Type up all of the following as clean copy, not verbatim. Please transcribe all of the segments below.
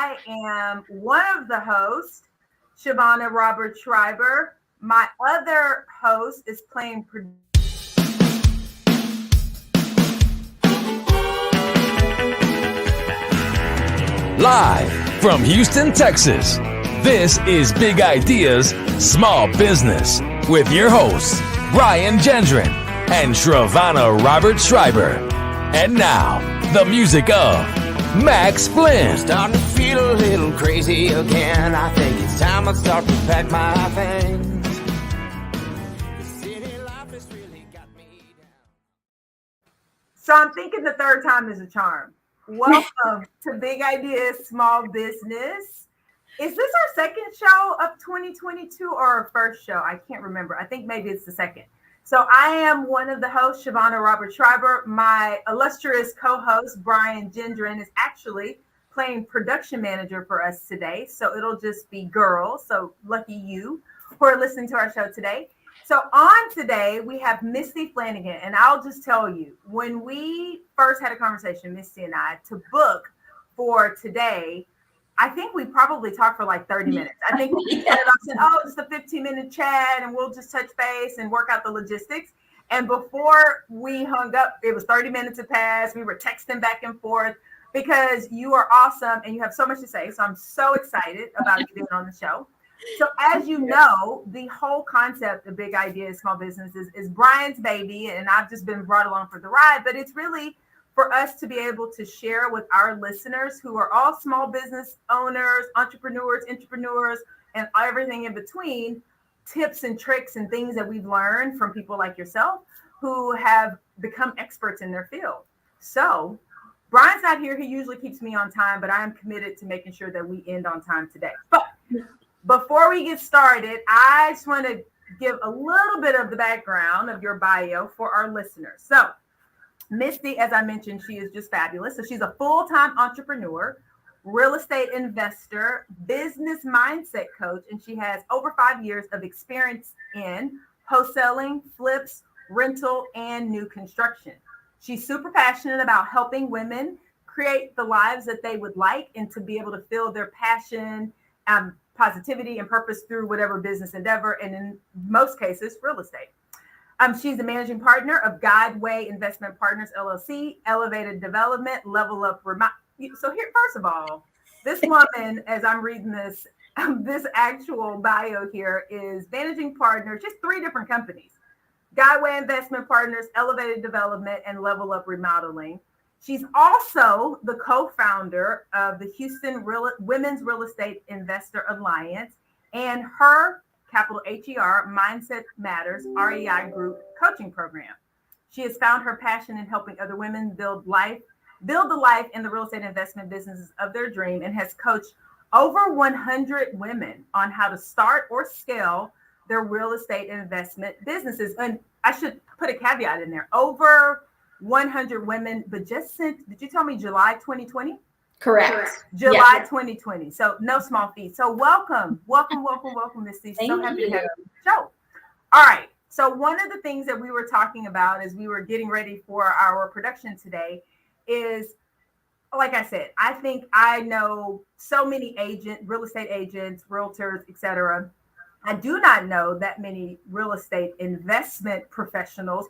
I am one of the hosts, Shavonnah Robert Schreiber. My other host is playing Live from Houston, Texas, this is Big Ideas, Small Business with your hosts, Brian Gendron and Shavonnah Robert Schreiber. And now, the music of Max Flynn. Starting to feel a little crazy again. I think it's time I start to pack my things. The city life has really got me down. So I'm thinking the third time is a charm. Welcome to Big Ideas, Small Business. Is this our second show of 2022 or our first show? I can't remember. I think maybe it's the second. So I am one of the hosts, Shavonnah Robert Schreiber. My illustrious co-host, Brian Gendron, is actually playing production manager for us today. So it'll just be girls. So lucky you who are listening to our show today. So on today, we have Misty Flanagan. And I'll just tell you, when we first had a conversation, Misty and I, to book for today, I think we probably talked for like 30 minutes. I think we set it up and said, oh, just a 15-minute chat and we'll just touch base and work out the logistics. And before we hung up, it was 30 minutes had passed. We were texting back and forth because you are awesome and you have so much to say. So I'm so excited about you being on the show. So as you know, the whole concept of Big Ideas, Small Businesses is Brian's baby. And I've just been brought along for the ride, but it's really for us to be able to share with our listeners who are all small business owners, entrepreneurs, and everything in between, tips and tricks and things that we've learned from people like yourself who have become experts in their field. So Brian's not here. He usually keeps me on time, but I am committed to making sure that we end on time today. But before we get started, I just want to give a little bit of the background of your bio for our listeners. So Misty, as I mentioned, she is just fabulous. So she's a full-time entrepreneur, real estate investor, business mindset coach, and she has over 5 years of experience in wholesaling, flips, rental, and new construction. She's super passionate about helping women create the lives that they would like and to be able to feel their passion, positivity, and purpose through whatever business endeavor, and in most cases, real estate. She's the managing partner of Guideway Investment Partners, LLC, Elevated Development, Level Up. So here, first of all, this woman, as I'm reading this actual bio here, is managing partner, just 3 different companies: Guideway Investment Partners, Elevated Development, and Level Up Remodeling. She's also the co-founder of the Houston Women's Real Estate Investor Alliance and her capital HER Mindset Matters REI Group coaching program. She has found her passion in helping other women build the life in the real estate investment businesses of their dream, and has coached over 100 women on how to start or scale their real estate investment businesses. And I should put a caveat in there: over 100 women, but just since, did you tell me July 2020? Correct. July 2020. So no small feat. So welcome, Misty. Thank So happy you. to have you on the show. All right. So one of the things that we were talking about as we were getting ready for our production today is, like I said, I think I know so many real estate agents, realtors, etc. I do not know that many real estate investment professionals,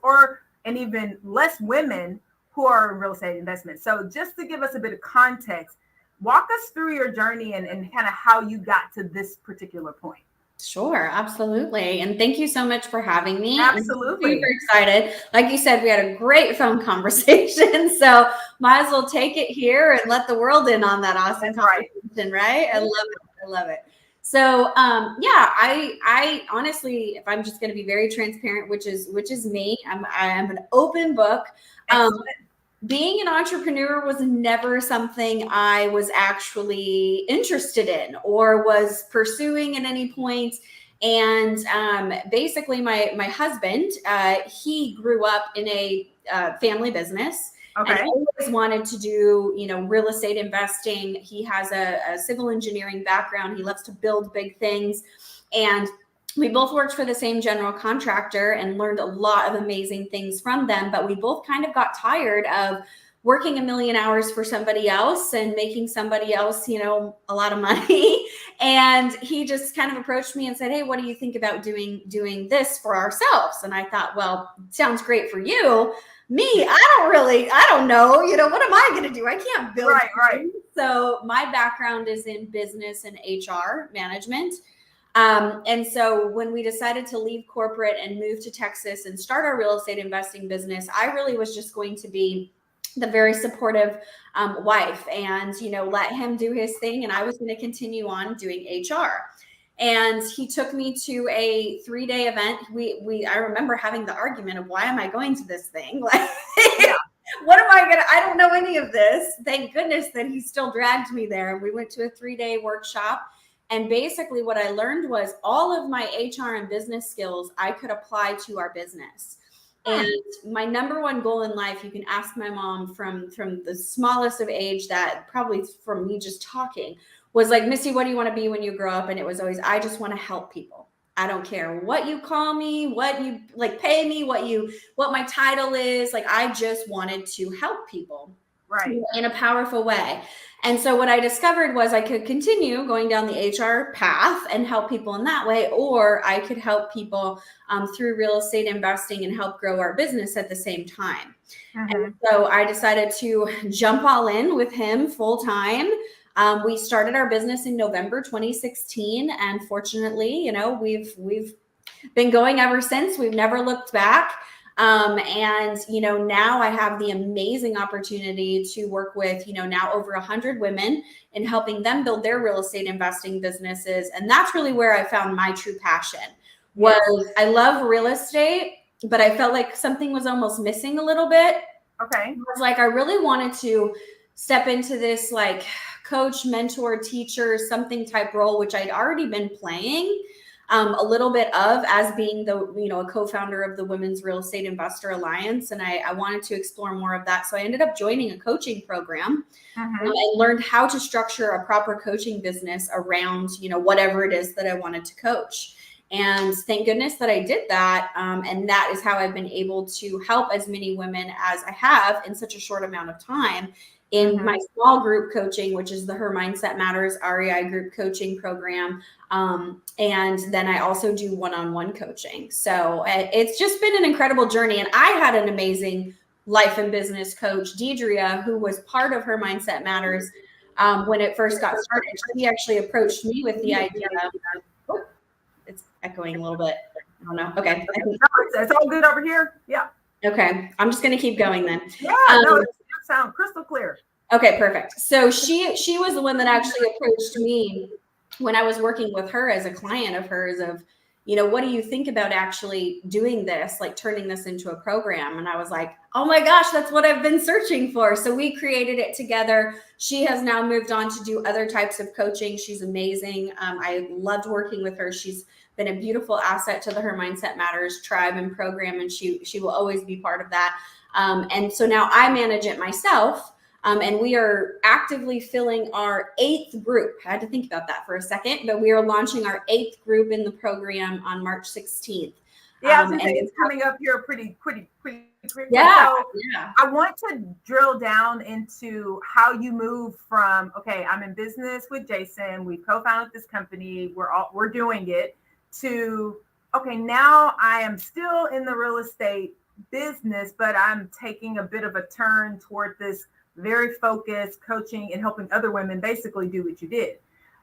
and even less women who are in real estate investment. So just to give us a bit of context, walk us through your journey and kind of how you got to this particular point. Sure, absolutely. And thank you so much for having me. Absolutely. I'm super excited. Like you said, we had a great phone conversation. So might as well take it here and let the world in on that awesome conversation, right? I love it. So I honestly, if I'm just going to be very transparent, which is me, I am an open book. Being an entrepreneur was never something I was actually interested in or was pursuing at any point. And basically my husband, he grew up in a family business. Okay. And always wanted to do, real estate investing. He has a civil engineering background. He loves to build big things. And we both worked for the same general contractor and learned a lot of amazing things from them. But we both kind of got tired of working a million hours for somebody else and making somebody else, you know, a lot of money. And he just kind of approached me and said, hey, what do you think about doing this for ourselves? And I thought, well, sounds great for you. Me, I don't know, you know, what am I going to do? I can't build. Right. So my background is in business and HR management. And so when we decided to leave corporate and move to Texas and start our real estate investing business, I really was just going to be the very supportive wife and, you know, let him do his thing. And I was going to continue on doing HR. And he took me to a 3-day event. I remember having the argument of, why am I going to this thing? Like, what am I going to, I don't know any of this. Thank goodness that he still dragged me there. And we went to a 3-day workshop. And basically what I learned was all of my HR and business skills I could apply to our business. And my number one goal in life, you can ask my mom from the smallest of age, that probably from me just talking, was like, Misty, what do you want to be when you grow up? And it was always, I just want to help people. I don't care what you call me, what you like pay me, what my title is. Like, I just wanted to help people in a powerful way. And so what I discovered was I could continue going down the HR path and help people in that way, or I could help people through real estate investing and help grow our business at the same time. And so I decided to jump all in with him full time. We started our business in November 2016, and fortunately, you know, we've been going ever since. We've never looked back. And, you know, now I have the amazing opportunity to work with, you know, now over 100 women and helping them build their real estate investing businesses. And that's really where I found my true passion. Was I love real estate, but I felt like something was almost missing a little bit. Okay. It was like, I really wanted to step into this like coach, mentor, teacher, something type role, which I'd already been playing a little bit of as being the, you know, a co-founder of the Women's Real Estate Investor Alliance. And I wanted to explore more of that. So I ended up joining a coaching program and learned how to structure a proper coaching business around, you know, whatever it is that I wanted to coach. And thank goodness that I did that. And that is how I've been able to help as many women as I have in such a short amount of time in my small group coaching, which is the Her Mindset Matters REI group coaching program. And then I also do one-on-one coaching. So it's just been an incredible journey. And I had an amazing life and business coach, Deidrea, who was part of Her Mindset Matters when it first got started. She actually approached me with the idea of, it's echoing a little bit. I don't know. Okay. It's all good over here. Yeah. Okay. I'm just going to keep going then. Yeah. No, it sounds crystal clear. Okay, perfect. So she was the one that actually approached me when I was working with her as a client of hers of, you know, what do you think about actually doing this, like turning this into a program? And I was like, oh my gosh, that's what I've been searching for. So we created it together. She has now moved on to do other types of coaching. She's amazing. I loved working with her. She's been a beautiful asset to the Her Mindset Matters tribe and program, and she will always be part of that. And so now I manage it myself. And we are actively filling our 8th group. I had to think about that for a second, but we are launching our 8th group in the program on March 16th. Yeah, and it's coming up here pretty quick. Yeah, so I want to drill down into how you move from, okay, I'm in business with Jason. We co-founded this company. We're doing it, to, okay, now I am still in the real estate business, but I'm taking a bit of a turn toward this very focused coaching and helping other women basically do what you did.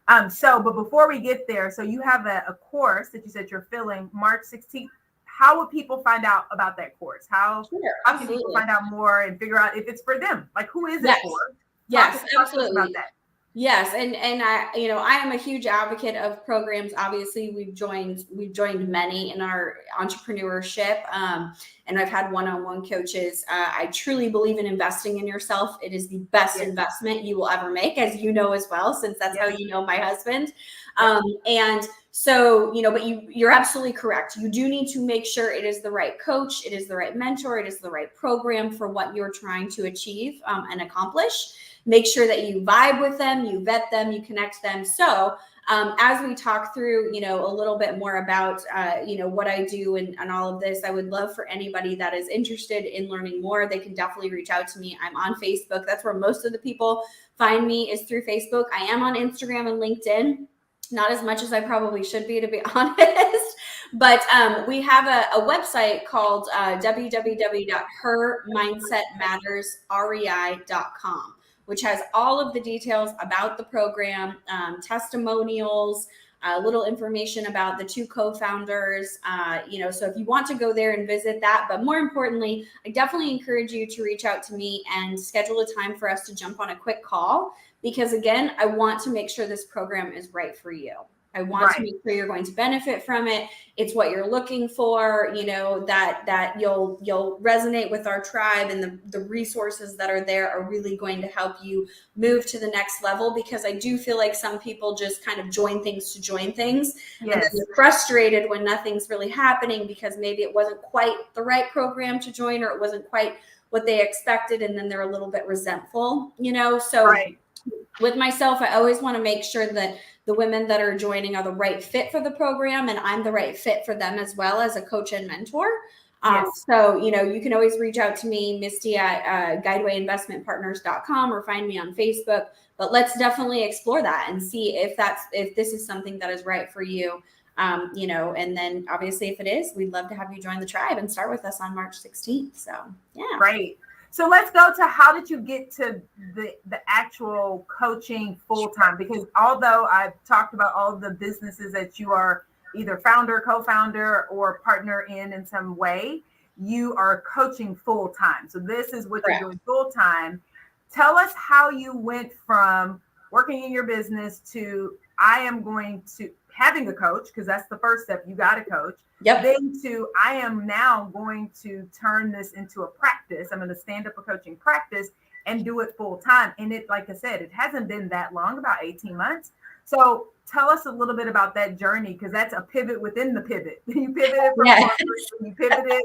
But before we get there, so you have a course that you said you're filling March 16th. How would people find out about that course? How can people find out more and figure out if it's for them? Like, who is it for? Yes, absolutely. About that. Yes. And I, you know, I am a huge advocate of programs. Obviously we've joined many in our entrepreneurship. And I've had one-on-one coaches. I truly believe in investing in yourself. It is the best investment you will ever make, as you know, as well, since that's how you know my husband. And so, you know, but you're absolutely correct. You do need to make sure it is the right coach. It is the right mentor. It is the right program for what you're trying to achieve and accomplish. make sure that you vibe with them, you vet them, you connect them. So as we talk through, you know, a little bit more about, you know, what I do and all of this, I would love for anybody that is interested in learning more. They can definitely reach out to me. I'm on Facebook. That's where most of the people find me, is through Facebook. I am on Instagram and LinkedIn. Not as much as I probably should be, to be honest. But we have a website called www.hermindsetmattersrei.com, which has all of the details about the program, testimonials, little information about the two co-founders. You know, so if you want to go there and visit that, but more importantly, I definitely encourage you to reach out to me and schedule a time for us to jump on a quick call. Because again, I want to make sure this program is right for you. I want to make sure you're going to benefit from it. It's what you're looking for, you know, that you'll resonate with our tribe, and the resources that are there are really going to help you move to the next level. Because I do feel like some people just kind of join things to join things. Yes. And then they're frustrated when nothing's really happening because maybe it wasn't quite the right program to join, or it wasn't quite what they expected. And then they're a little bit resentful, you know, so with myself, I always want to make sure that the women that are joining are the right fit for the program, and I'm the right fit for them as well as a coach and mentor. So, you know, you can always reach out to me, Misty, at guidewayinvestmentpartners.com, or find me on Facebook. But let's definitely explore that and see if this is something that is right for you. You know, and then obviously if it is, we'd love to have you join the tribe and start with us on March 16th. So, yeah. Right. So let's go to, how did you get to the actual coaching full-time? Because although I've talked about all of the businesses that you are either founder, co-founder, or partner in some way, you are coaching full-time. So this is what you're doing full-time. Tell us how you went from working in your business to, I am going to having a coach, because that's the first step. You got a coach. Yep. Then to, I am now going to turn this into a practice. I'm going to stand up a coaching practice and do it full time. And it, like I said, it hasn't been that long, about 18 months. So tell us a little bit about that journey, because that's a pivot within the pivot. You pivoted from you pivoted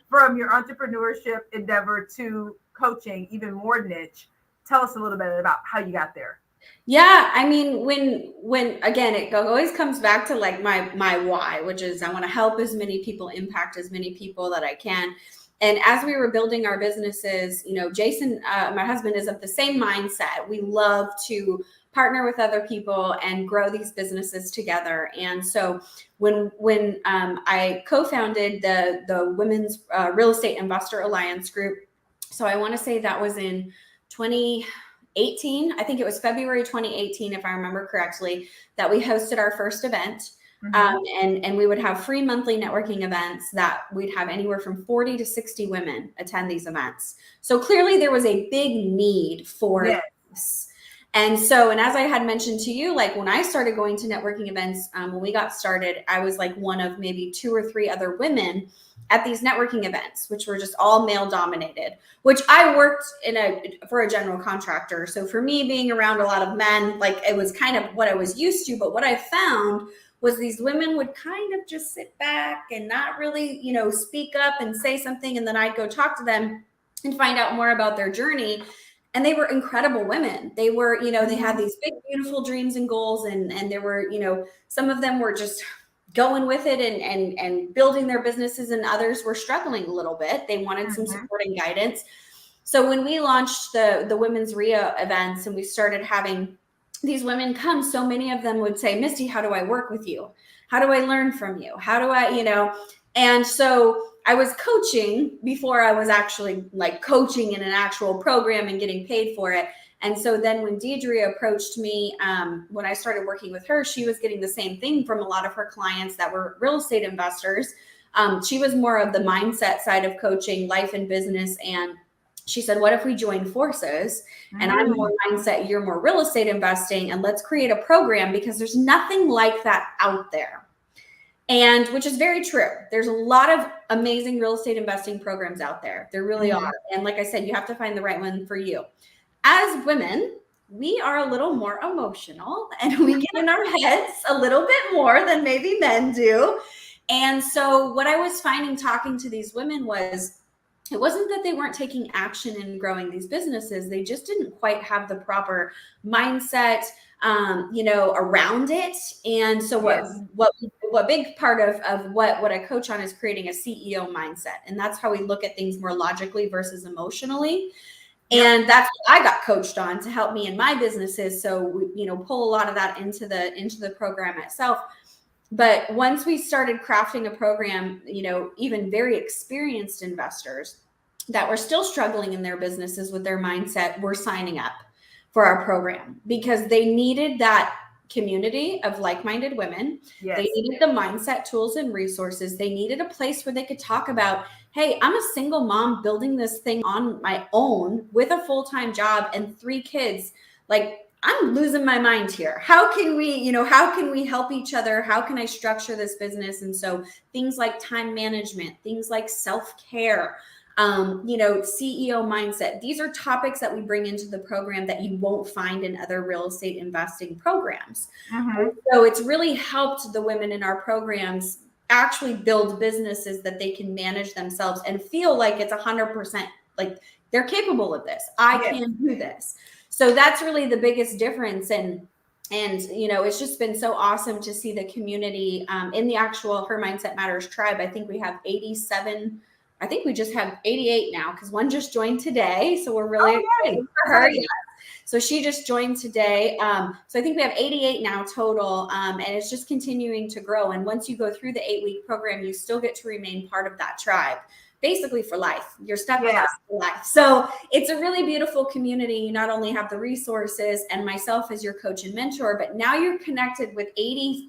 from your entrepreneurship endeavor to coaching, even more niche. Tell us a little bit about how you got there. Yeah, I mean, when again, it always comes back to like my why, which is I want to help as many people, impact as many people that I can. And as we were building our businesses, you know, Jason, my husband, is of the same mindset. We love to partner with other people and grow these businesses together. And so when I co-founded the Women's Real Estate Investor Alliance Group, so I want to say that was in 2018. I think it was February 2018, if I remember correctly, that we hosted our first event. And we would have free monthly networking events that we'd have anywhere from 40 to 60 women attend these events. So clearly there was a big need for this. And so, and as I had mentioned to you, like when I started going to networking events, when we got started, I was like one of maybe 2 or 3 other women at these networking events, which were just all male dominated, which I worked for a general contractor. So for me, being around a lot of men, like it was kind of what I was used to. But what I found was these women would kind of just sit back and not really, you know, speak up and say something. And then I'd go talk to them and find out more about their journey. And they were incredible women. They were, you know, they had these big, beautiful dreams and goals. And there were, you know, some of them were just going with it and building their businesses, and others were struggling a little bit. They wanted some support and guidance. So when we launched the Women's RIA events and we started having these women come, so many of them would say, Misty, how do I work with you? How do I learn from you? How do I, you know? And so I was coaching before I was actually like coaching in an actual program and getting paid for it. And so then when Deidre approached me, when I started working with her, she was getting the same thing from a lot of her clients that were real estate investors. She was more of the mindset side of coaching, life and business. And she said, what if we join forces? And I'm more mindset, you're more real estate investing, and let's create a program, because there's nothing like that out there. And which is very true. There's a lot of amazing real estate investing programs out there. There really are. And like I said, you have to find the right one for you. As women, we are a little more emotional and we get in our heads a little bit more than maybe men do. And so what I was finding talking to these women was it wasn't that they weren't taking action in growing these businesses. They just didn't quite have the proper mindset, around it. And so what big part of what I coach on is creating a CEO mindset. And that's how we look at things more logically versus emotionally. And that's what I got coached on to help me in my businesses. So we, pull a lot of that into the program itself. But once we started crafting a program, even very experienced investors that were still struggling in their businesses with their mindset were signing up for our program because they needed that community of like-minded women. Yes. They needed the mindset tools and resources. They needed a place where they could talk about, hey, I'm a single mom building this thing on my own with a full-time job and 3 kids. Like, I'm losing my mind here. How can we help each other? How can I structure this business? And so things like time management, things like self-care, CEO mindset. These are topics that we bring into the program that you won't find in other real estate investing programs. So it's really helped the women in our programs actually build businesses that they can manage themselves and feel like it's 100% like they're capable of this. I can do this. So that's really the biggest difference. And it's just been so awesome to see the community in the actual Her Mindset Matters tribe. I think we have 87. I think we just have 88 now because one just joined today. So we're really excited for her. Yeah. So she just joined today. So I think we have 88 now total. And it's just continuing to grow. And once you go through the 8-week program, you still get to remain part of that tribe. Basically for life. You're stuck with us for life. So it's a really beautiful community. You not only have the resources and myself as your coach and mentor, but now you're connected with 8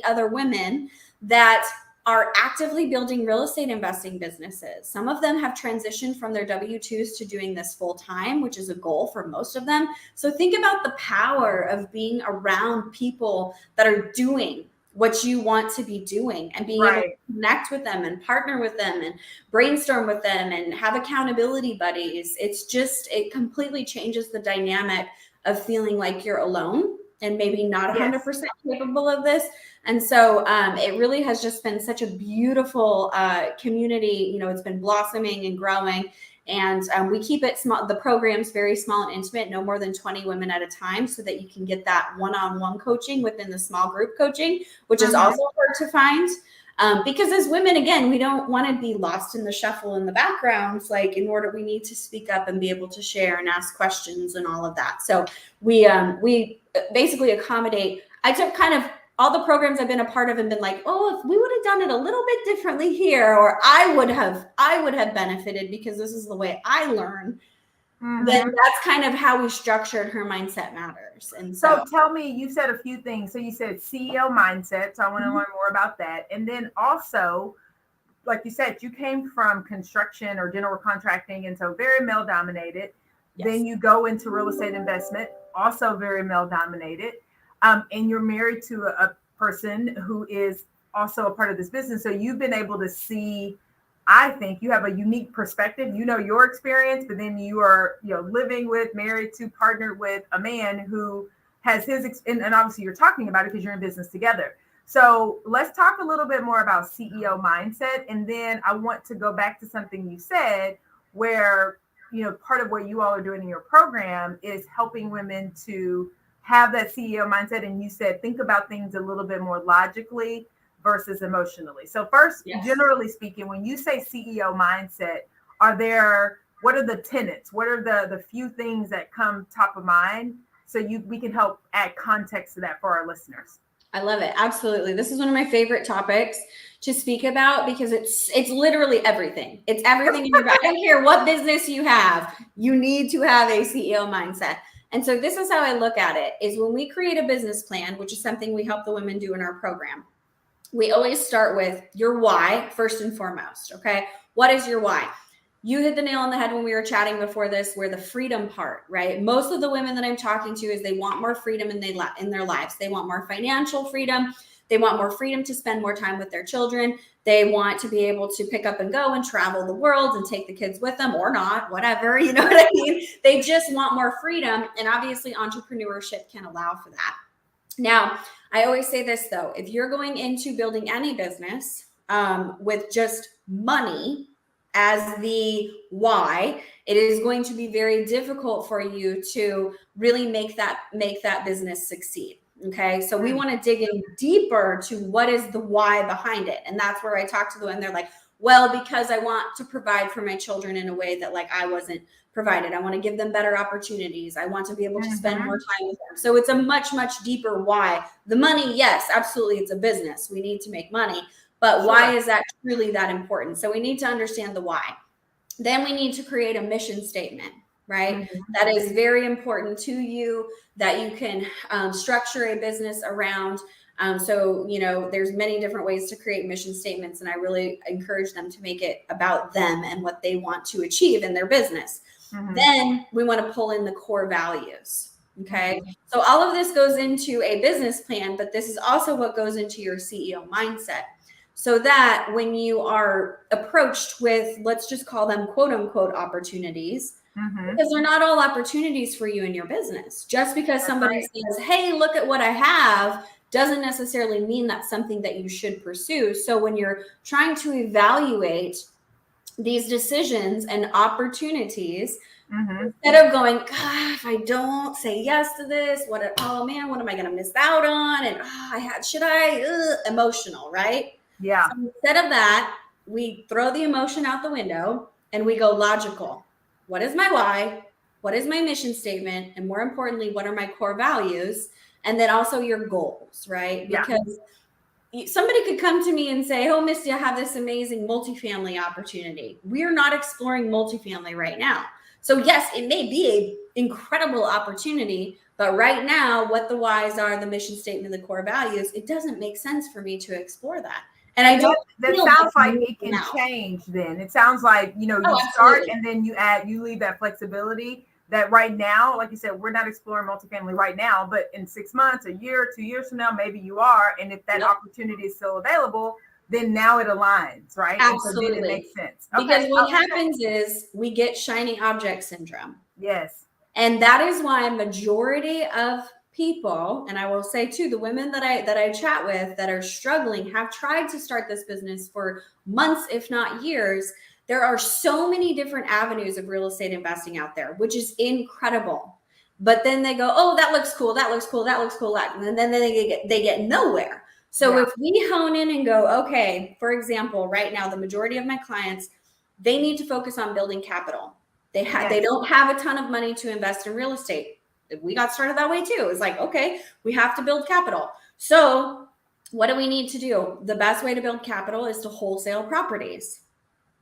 other women that are actively building real estate investing businesses. Some of them have transitioned from their W-2s to doing this full time, which is a goal for most of them. So think about the power of being around people that are doing what you want to be doing and being able to connect with them and partner with them and brainstorm with them and have accountability buddies. It completely changes the dynamic of feeling like you're alone and maybe not 100% capable of this. And so it really has just been such a beautiful community. It's been blossoming and growing. And we keep it small. The program's very small and intimate, no more than 20 women at a time, so that you can get that one-on-one coaching within the small group coaching, which is also hard to find. Because as women, again, we don't want to be lost in the shuffle in the background. Like we need to speak up and be able to share and ask questions and all of that. So we basically accommodate. I took kind of all the programs I've been a part of and been like, oh, if we would have done it a little bit differently here, or I would have benefited because this is the way I learn. Then that's kind of how we structured Her Mindset Matters. And so tell me, you said a few things. So you said CEO mindset. So I want to learn more about that. And then also, like you said, you came from construction or general contracting, and so very male dominated. Then you go into real estate investment, also very male dominated. And you're married to a person who is also a part of this business. So you've been able to see, I think you have a unique perspective, your experience, but then you are, living with, married to, partnered with a man who has his, and obviously you're talking about it because you're in business together. So let's talk a little bit more about CEO mindset. And then I want to go back to something you said where, part of what you all are doing in your program is helping women to have that CEO mindset. And you said, think about things a little bit more logically versus emotionally. So first, generally speaking, when you say CEO mindset, what are the tenets? What are the few things that come top of mind? So we can help add context to that for our listeners. I love it. Absolutely. This is one of my favorite topics to speak about because it's literally everything. It's everything in your back. I don't care what business you have, you need to have a CEO mindset. And so this is how I look at it, is when we create a business plan, which is something we help the women do in our program, we always start with your why first and foremost, okay? What is your why? You hit the nail on the head when we were chatting before this, where the freedom part, right? Most of the women that I'm talking to is they want more freedom in their lives. They want more financial freedom. They want more freedom to spend more time with their children. They want to be able to pick up and go and travel the world and take the kids with them or not, whatever, you know what I mean? They just want more freedom. And obviously entrepreneurship can allow for that. Now, I always say this though, if you're going into building any business with just money, as the why, it is going to be very difficult for you to really make that business succeed. Okay. So we want to dig in deeper to what is the why behind it. And that's where I talk to them and they're like, well, because I want to provide for my children in a way that like I wasn't provided. I want to give them better opportunities. I want to be able to spend more time with them. So it's a much, much deeper why. The money, yes, absolutely. It's a business. We need to make money. But why is that truly that important? So we need to understand the why. Then we need to create a mission statement, right? That is very important to you, that you can structure a business around. So, there's many different ways to create mission statements, and I really encourage them to make it about them and what they want to achieve in their business. Then we want to pull in the core values. Okay. So all of this goes into a business plan, but this is also what goes into your CEO mindset. So that when you are approached with, let's just call them quote unquote opportunities, because they're not all opportunities for you in your business. Just because somebody says, hey, look at what I have, doesn't necessarily mean that's something that you should pursue. So when you're trying to evaluate these decisions and opportunities, instead of going, God, if I don't say yes to this, what am I going to miss out on? And emotional, right? Yeah. So instead of that, we throw the emotion out the window and we go logical. What is my why? What is my mission statement? And more importantly, what are my core values? And then also your goals, right? Because somebody could come to me and say, oh, Misty, I have this amazing multifamily opportunity. We're not exploring multifamily right now. So yes, it may be an incredible opportunity, but right now, what the whys are, the mission statement, the core values, it doesn't make sense for me to explore that. And I don't. That sounds like it can change. Then it sounds like you start and then you leave that flexibility. That right now, like you said, we're not exploring multifamily right now, but in 6 months, a year, 2 years from now, maybe you are. And if that opportunity is still available, then now it aligns, right? Absolutely. And so then it makes sense. Because what happens is we get shiny object syndrome. Yes. And that is why a majority of people, and I will say too, the women that I chat with that are struggling have tried to start this business for months, if not years. There are so many different avenues of real estate investing out there, which is incredible. But then they go, oh, that looks cool. That looks cool. That looks cool. And then they get nowhere. So if we hone in and go, okay, for example, right now, the majority of my clients, they need to focus on building capital. They don't have a ton of money to invest in real estate. We got started that way too. It's like, okay, we have to build capital. So what do we need to do? The best way to build capital is to wholesale properties.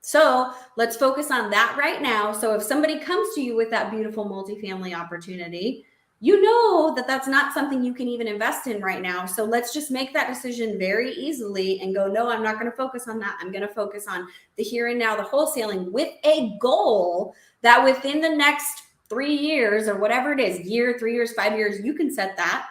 So let's focus on that right now. So if somebody comes to you with that beautiful multifamily opportunity, you know that that's not something you can even invest in right now. So let's just make that decision very easily and go, no, I'm not going to focus on that. I'm going to focus on the here and now, the wholesaling, with a goal that within the next 3 years or whatever it is, year, 3 years, 5 years, you can set that,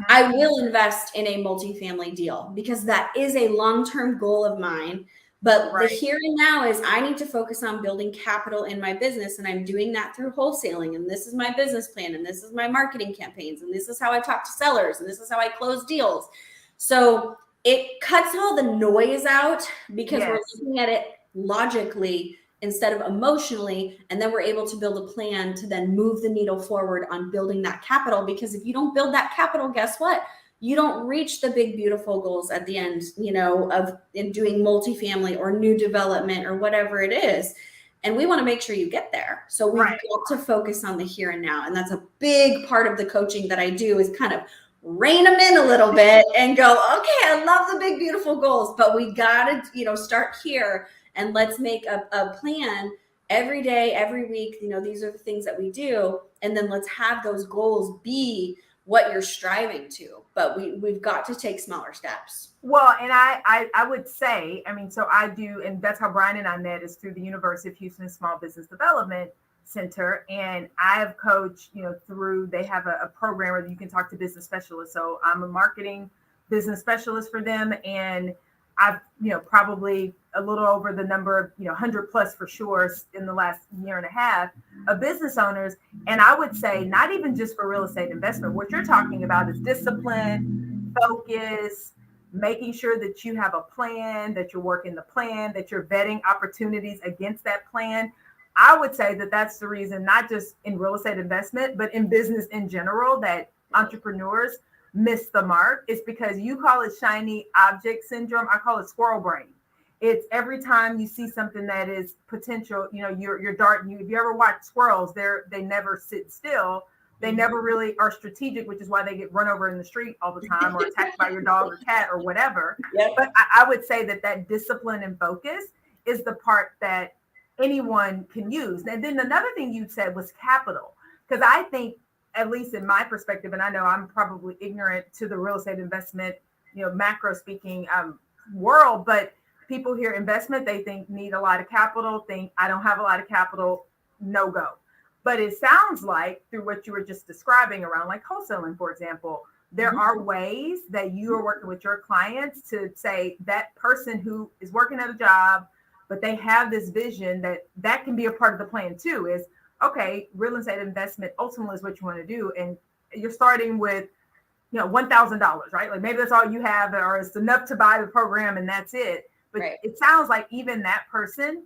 I will invest in a multifamily deal because that is a long-term goal of mine. But the here and now is I need to focus on building capital in my business, and I'm doing that through wholesaling. And this is my business plan, and this is my marketing campaigns, and this is how I talk to sellers, and this is how I close deals. So it cuts all the noise out because we're looking at it logically instead of emotionally, and then we're able to build a plan to then move the needle forward on building that capital. Because if you don't build that capital, guess what? You don't reach the big, beautiful goals at the end, of in doing multifamily or new development or whatever it is. And we want to make sure you get there. So we've got to focus on the here and now. And that's a big part of the coaching that I do, is kind of rein them in a little bit and go, okay, I love the big, beautiful goals, but we got to, start here and let's make a plan every day, every week. These are the things that we do. And then let's have those goals be what you're striving to, but we've got to take smaller steps. Well, and I would say, so I do, and that's how Brian and I met, is through the University of Houston Small Business Development Center. And I've coached, they have a program where you can talk to business specialists. So I'm a marketing business specialist for them. And I've, probably a little over the number of, 100 plus for sure in the last year and a half of business owners. And I would say not even just for real estate investment, what you're talking about is discipline, focus, making sure that you have a plan, that you're working the plan, that you're vetting opportunities against that plan. I would say that that's the reason, not just in real estate investment, but in business in general, that entrepreneurs miss the mark. It's because you call it shiny object syndrome. I call it squirrel brain. It's every time you see something that is potential, you're darting. If you ever watch squirrels, they never sit still. They never really are strategic, which is why they get run over in the street all the time or attacked by your dog or cat or whatever. Yep. But I would say that discipline and focus is the part that anyone can use. And then another thing you said was capital, because I think, at least in my perspective, and I know I'm probably ignorant to the real estate investment, macro speaking world, but people hear investment, they think need a lot of capital, think I don't have a lot of capital, no go. But it sounds like through what you were just describing around like wholesaling, for example, there are ways that you are working with your clients to say that person who is working at a job, but they have this vision that can be a part of the plan too, is, okay, real estate investment ultimately is what you want to do. And you're starting with, $1,000, right? Like maybe that's all you have, or it's enough to buy the program and that's it. But Right. It sounds like even that person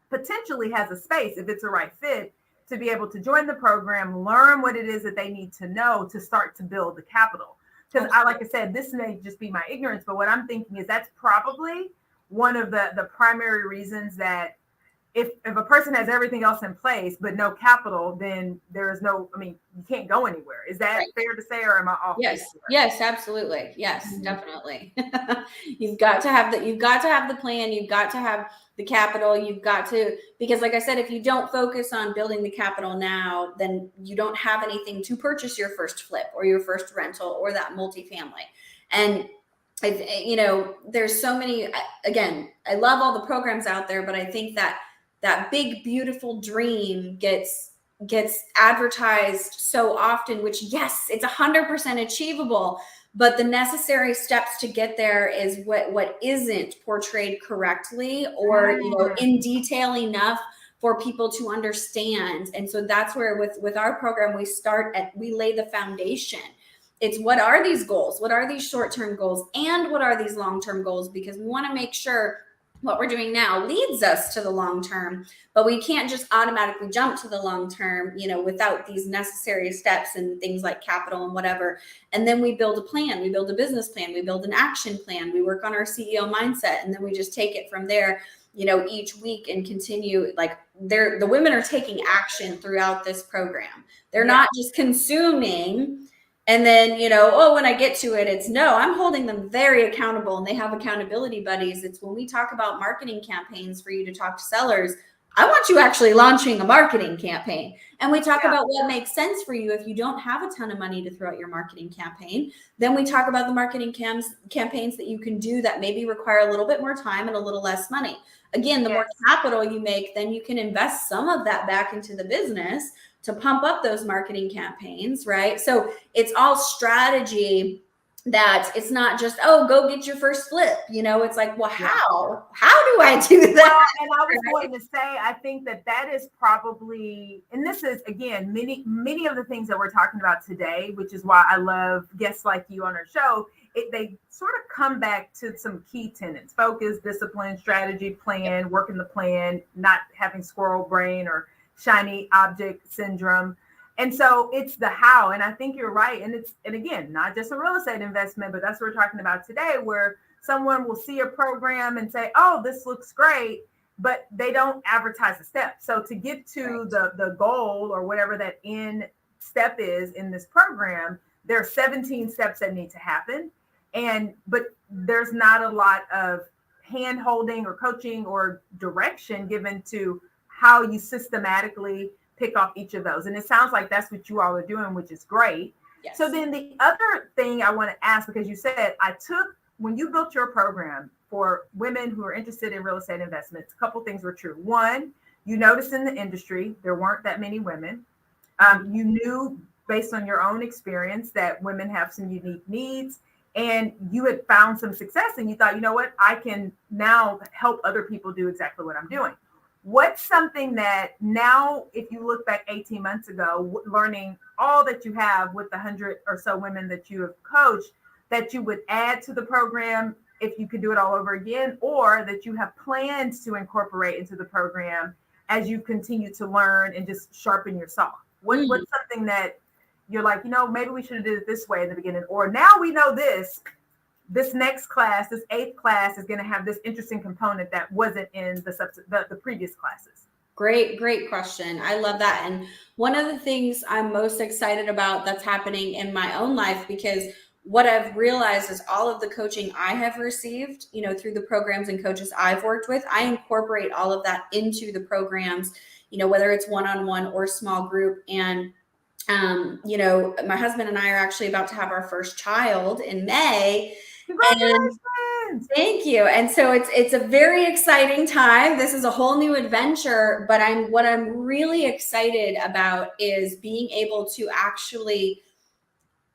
potentially has a space, if it's a right fit, to be able to join the program, learn what it is that they need to know to start to build the capital. Because like I said, this may just be my ignorance, but what I'm thinking is that's probably one of the primary reasons that if a person has everything else in place but no capital, then there is you can't go anywhere. Is that fair to say, or am I off? Yes, absolutely. Yes, definitely. You've got to have the plan, you've got to have the capital, because like I said, if you don't focus on building the capital now, then you don't have anything to purchase your first flip or your first rental or that multifamily. And there's so many, again, I love all the programs out there, but I think that big, beautiful dream gets advertised so often, which yes, it's 100% achievable, but the necessary steps to get there is what isn't portrayed correctly or, in detail enough for people to understand. And so that's where with our program, we lay the foundation. It's what are these goals? What are these short-term goals? And what are these long-term goals? Because we want to make sure what we're doing now leads us to the long term, but we can't just automatically jump to the long term, without these necessary steps and things like capital and whatever. And then we build a plan, we build a business plan, we build an action plan, we work on our CEO mindset, and then we just take it from there, each week and continue. Like the women are taking action throughout this program. They're not just consuming. And then, when I get to it, I'm holding them very accountable, and they have accountability buddies. It's when we talk about marketing campaigns for you to talk to sellers, I want you actually launching a marketing campaign. And we talk about what makes sense for you if you don't have a ton of money to throw at your marketing campaign. Then we talk about the marketing campaigns that you can do that maybe require a little bit more time and a little less money. Again, the more capital you make, then you can invest some of that back into the business to pump up those marketing campaigns, right? So it's all strategy, that it's not just, go get your first flip. It's like, well, how do I do that? Well, and I was going to say, I think that is probably, and this is, again, many of the things that we're talking about today, which is why I love guests like you on our show, they sort of come back to some key tenets: focus, discipline, strategy, plan, working the plan, not having squirrel brain or shiny object syndrome. And so it's the how. And I think you're right. And again, not just a real estate investment, but that's what we're talking about today, where someone will see a program and say, oh, this looks great, but they don't advertise the steps. So to get to the goal or whatever that end step is in this program, there are 17 steps that need to happen. But there's not a lot of hand holding or coaching or direction given to how you systematically pick off each of those. And it sounds like that's what you all are doing, which is great. Yes. So then the other thing I want to ask, because you said when you built your program for women who are interested in real estate investments, a couple things were true. One, you noticed in the industry, there weren't that many women. You knew based on your own experience that women have some unique needs, and you had found some success and you thought, you know what, I can now help other people do exactly what I'm doing. What's something that now, if you look back 18 months ago, learning all that you have with the 100 or so women that you have coached, that you would add to the program if you could do it all over again, or that you have plans to incorporate into the program as you continue to learn and just sharpen your saw? What's something that you're like, maybe we should have did it this way in the beginning, or now we know this next class, this 8th class is going to have this interesting component that wasn't in the previous classes? Great question. I love that. And one of the things I'm most excited about that's happening in my own life, because what I've realized is all of the coaching I have received, through the programs and coaches I've worked with, I incorporate all of that into the programs, whether it's one-on-one or small group. And, my husband and I are actually about to have our first child in May. Congratulations. Thank you. And so it's a very exciting time. This is a whole new adventure, but what I'm really excited about is being able to actually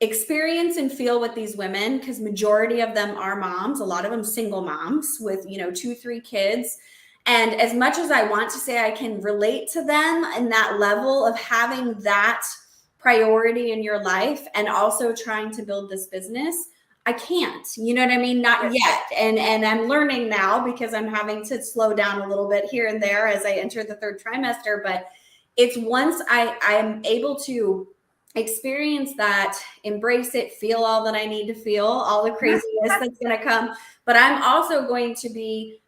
experience and feel with these women, because majority of them are moms, a lot of them single moms with 2-3 kids. And as much as I want to say I can relate to them in that level of having that priority in your life and also trying to build this business, I can't, you know what I mean? Not yet. And I'm learning now, because I'm having to slow down a little bit here and there as I enter the 3rd trimester. But it's once I'm able to experience that, embrace it, feel all that I need to feel, all the craziness that's going to come. But I'm also going to be,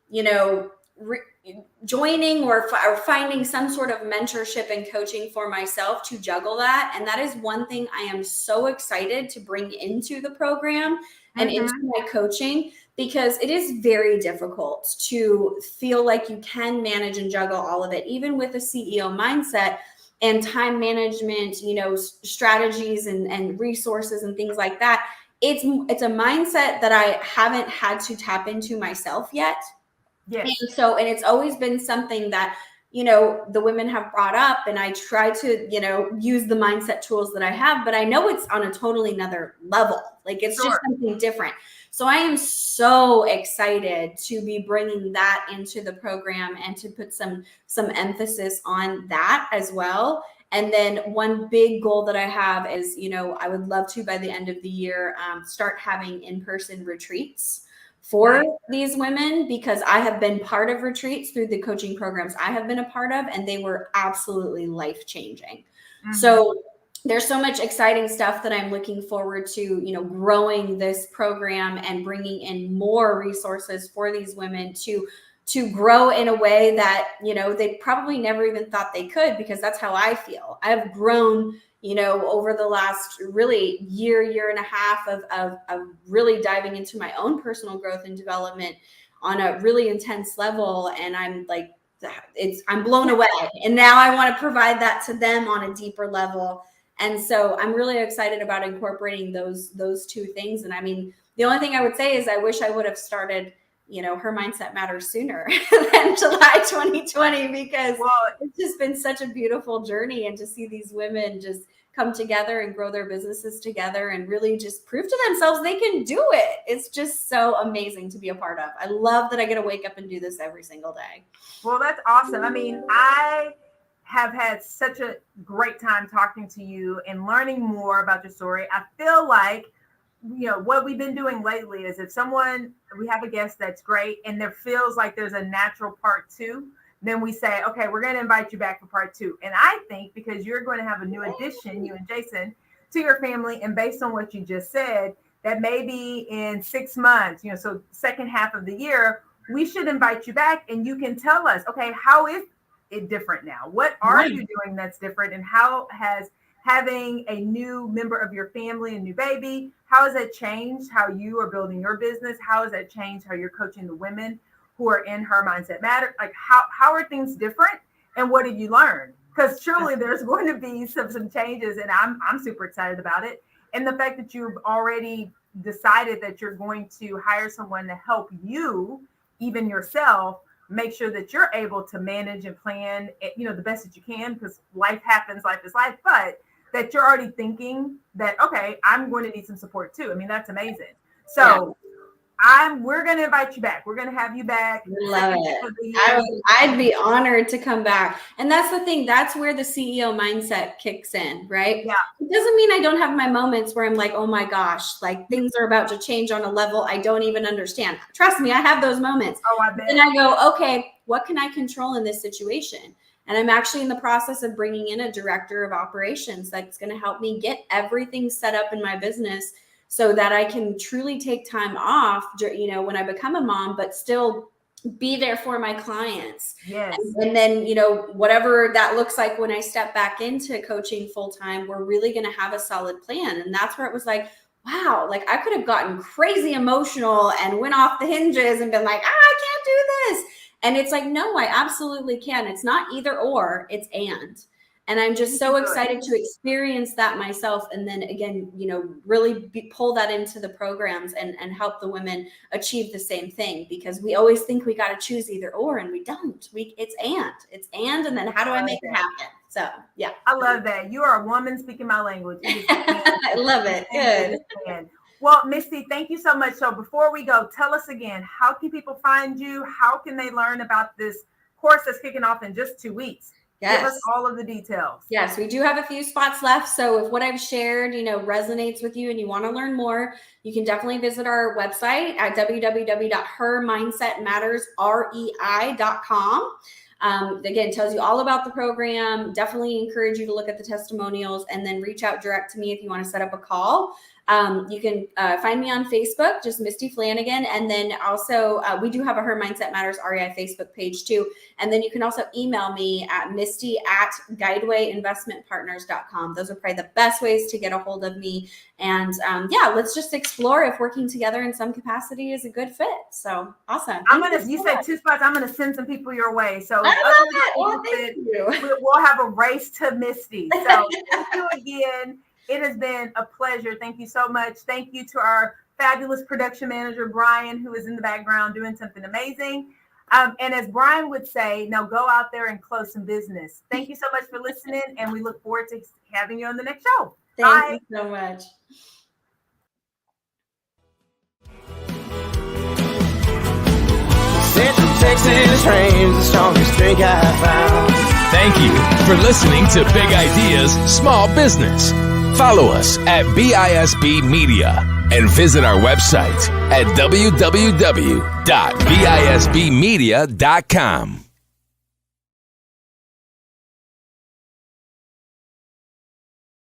joining or finding some sort of mentorship and coaching for myself to juggle that. And that is one thing I am so excited to bring into the program and into my coaching, because it is very difficult to feel like you can manage and juggle all of it, even with a CEO mindset and time management, strategies and resources and things like that. It's a mindset that I haven't had to tap into myself yet. Yes. And it's always been something that, the women have brought up, and I try to, use the mindset tools that I have, but I know it's on a totally another level. Like it's just something different. So I am so excited to be bringing that into the program and to put some emphasis on that as well. And then one big goal that I have is, I would love to, by the end of the year, start having in-person retreats for these women, because I have been part of retreats through the coaching programs I have been a part of, and they were absolutely life-changing. So there's so much exciting stuff that I'm looking forward to, growing this program and bringing in more resources for these women to grow in a way that, they probably never even thought they could, because that's how I feel. I've grown, over the last really year and a half of really diving into my own personal growth and development on a really intense level. And I'm like, I'm blown away. And now I want to provide that to them on a deeper level. And so I'm really excited about incorporating those 2 things. And I mean, the only thing I would say is I wish I would have started, Her Mindset Matters sooner than July 2020, because it's just been such a beautiful journey, and to see these women just come together and grow their businesses together and really just prove to themselves they can do it. It's just so amazing to be a part of. I love that I get to wake up and do this every single day. Well, that's awesome. I mean, I have had such a great time talking to you and learning more about your story. I feel like, what we've been doing lately is if we have a guest that's great and there feels like there's a natural part 2, then we say, okay, we're going to invite you back for part 2. And I think because you're going to have a new addition, you and Jason, to your family, and based on what you just said, that maybe in 6 months, so second half of the year, we should invite you back, and you can tell us, okay, how is it different now? What are you doing that's different? And how has having a new member of your family, a new baby, how has that changed how you are building your business? How has that changed how you're coaching the women who are in Her Mindset Matter? Like how are things different, and what did you learn? Because surely there's going to be some changes, and I'm super excited about it. And the fact that you've already decided that you're going to hire someone to help you, even yourself, make sure that you're able to manage and plan, the best that you can, because life happens, life is life, but that you're already thinking that, okay, I'm going to need some support too. I mean, that's amazing. So We're going to invite you back. We're going to have you back. Love it. I'd be honored to come back. And that's the thing. That's where the CEO mindset kicks in, right? Yeah. It doesn't mean I don't have my moments where I'm like, oh my gosh, like things are about to change on a level I don't even understand. Trust me, I have those moments. Oh, I bet. And I go, okay, what can I control in this situation? And I'm actually in the process of bringing in a director of operations that's going to help me get everything set up in my business so that I can truly take time off, when I become a mom, but still be there for my clients. Yes. And then, whatever that looks like when I step back into coaching full time, we're really going to have a solid plan. And that's where it was like, wow, like I could have gotten crazy emotional and went off the hinges and been like, I can't do this. And it's like, no, I absolutely can. It's not either or, it's and. And I'm just so excited to experience that myself. And then again, really pull that into the programs and help the women achieve the same thing, because we always think we got to choose either or, and we don't. It's and then how do I make it happen? So, yeah. I love that. You are a woman speaking my language. I love it. Good. Well, Misty, thank you so much. So before we go, tell us again, how can people find you? How can they learn about this course that's kicking off in just 2 weeks? Yes. Give us all of the details. Yes, we do have a few spots left. So if what I've shared, resonates with you and you want to learn more, you can definitely visit our website at www.hermindsetmattersrei.com. Again, tells you all about the program. Definitely encourage you to look at the testimonials and then reach out direct to me if you want to set up a call. You can find me on Facebook, just Misty Flanagan. And then also we do have a Her Mindset Matters REI Facebook page too. And then you can also email me at misty@guidewayinvestmentpartners.com. Those are probably the best ways to get a hold of me. And let's just explore if working together in some capacity is a good fit. So awesome. You said 2 spots. I'm going to send some people your way. So I love that. Well, thank you. We'll have a race to Misty. So thank you again. It has been a pleasure. Thank you so much. Thank you to our fabulous production manager, Brian, who is in the background doing something amazing. And as Brian would say, now go out there and close some business. Thank you so much for listening, and we look forward to having you on the next show. Thank you so much. Central Texas rain's the strongest drink I've found. Thank you for listening to Big Ideas Small Business. Follow us at BISB Media and visit our website at www.bisbmedia.com.